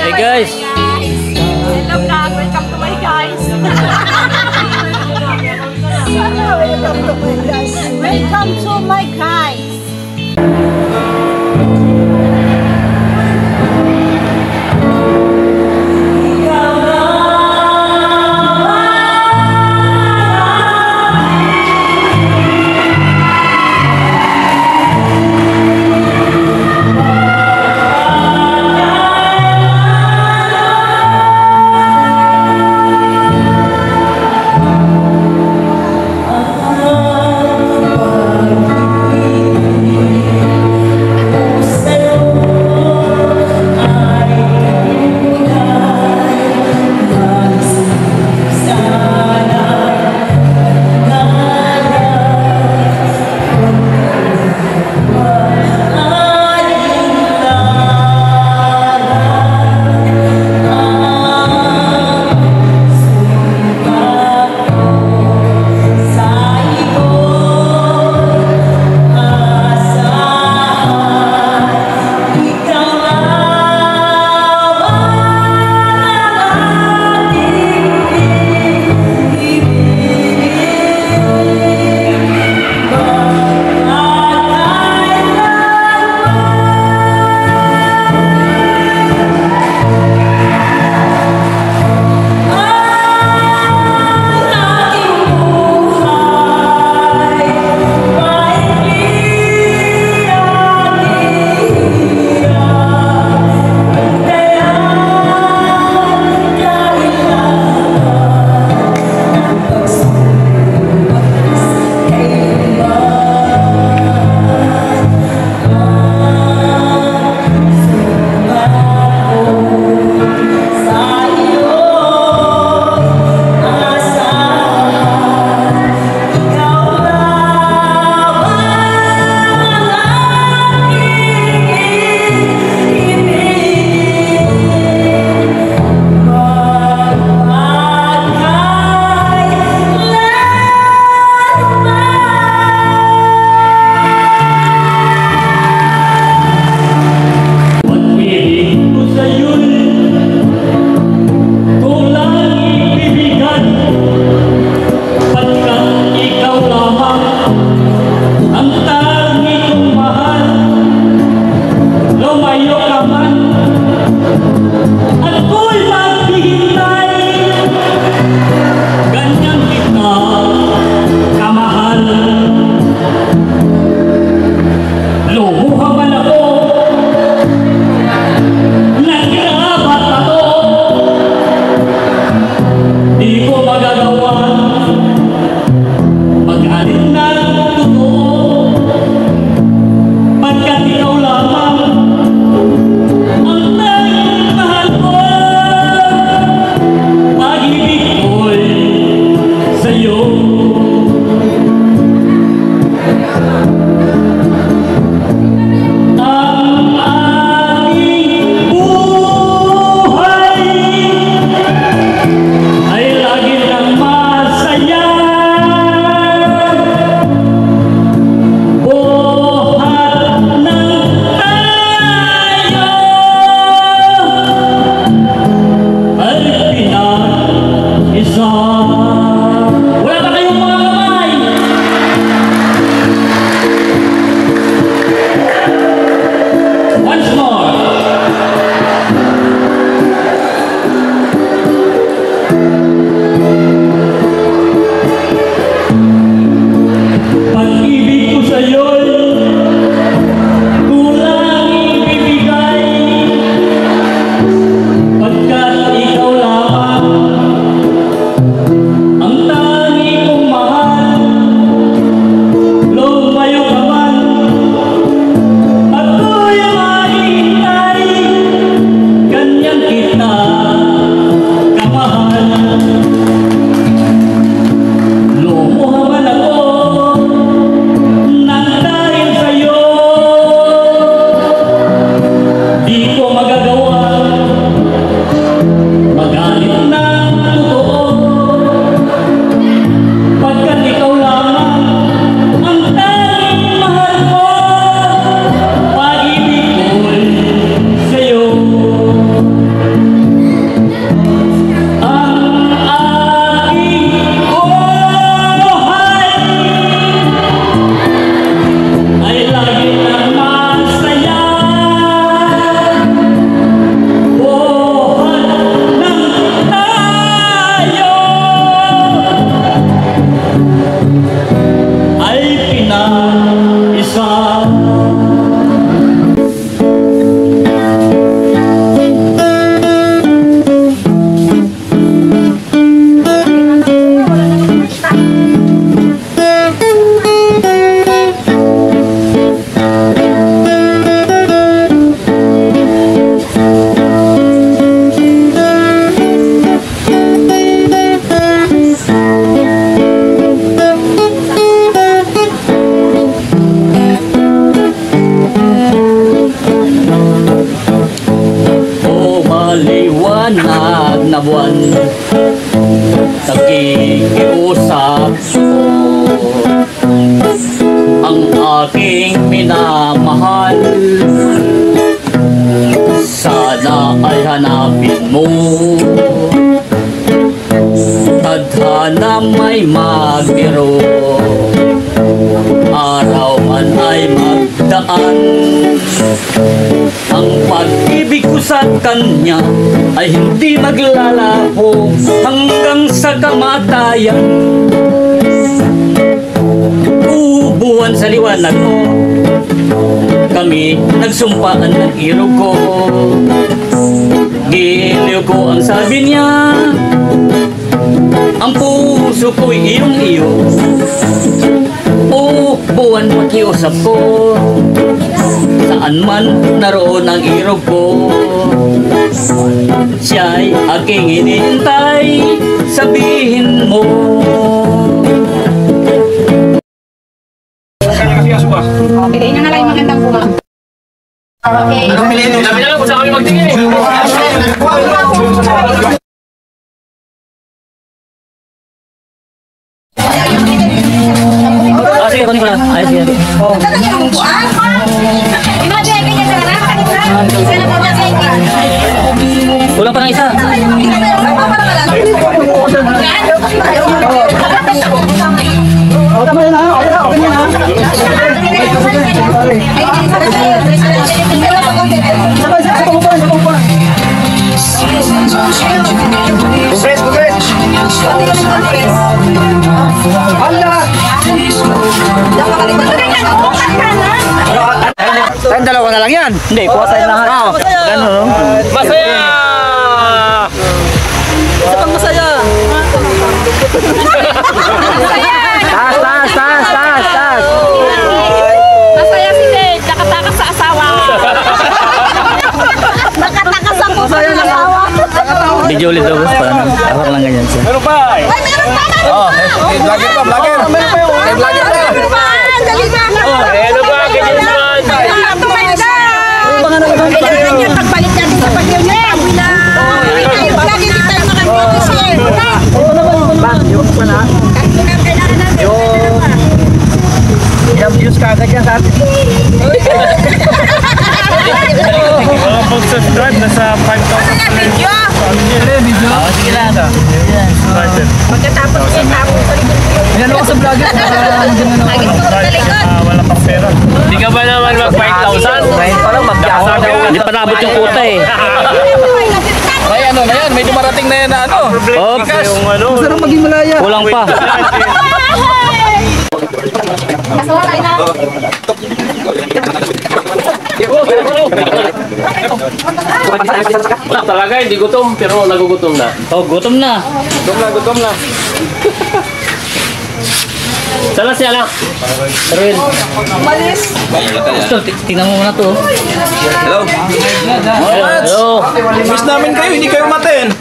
Hey guys. Hello vlog, welcome to my guys. Welcome to my guys. maliwanag na buwan, nakikiusap ko ang aking minamahal. Sana ay hanapin mo, tadhana may magbiro, araw man ay magdaan. Ang pag-ibig ko sa kanya ay hindi maglalaho hanggang sa kamatayan. Ubuan sa liwanag mo, kami nagsumpaan ng irog ko. Giliw ko ang sabi niya, ang puso ko'y iyong-iyo. O buwan makiusap ko, saan man naroon ang irog ko. Siya'y aking hinihintay, sabihin mo. Bigay nyo na lang yung magandang bunga. Okay. Sabi na lang kung saan kami magtingin. Sige, kunin ko na. Ayos yan. Kulang pa ng isa. Tayong dalawa na lang yan. Hindi, kuha tayo lahat. Ganun. Masaya! Isa pang masaya. Taas. Masaya si Dave, nakatakas sa asawa. Nakatakas ako sa asawa. Video ulit daw, boss. Parang lang ganyan siya. Meron pa eh! Ay, meron pa na! Oh, vlogger pa, vlogger. Meron pa yung vlogger pa. Dali na! Meron pa, ganyan naman! Tumanda! Kailangan niya pagbalik natin sa pagyaw niya. Lagi din tayo makag-share. Yung pa na. Ilang views ka agad yan sa atin. Pag-subscribe, nasa 5,000 Video! Sige lang. Pagkatapos niya, tapos sa likod. Yan ako sa vlogger. Lagi ko sa likod. wala pang pera. Hindi ka ba naman mag-5,000? Ngayon pa lang mag-asa ka. Hindi pa nabot yung kuta eh. May ano na yan, may dumarating na yan na ano. Oops. Yung ano. Sarang maging malaya. Kulang pa. Talaga, hindi gutom, pero nagugutom na. Oh, gutom na. Gutom na. Sana siya lang. Pero Gusto, tingnan mo muna to. Hello. Hello. Miss namin kayo, hindi kayo matin.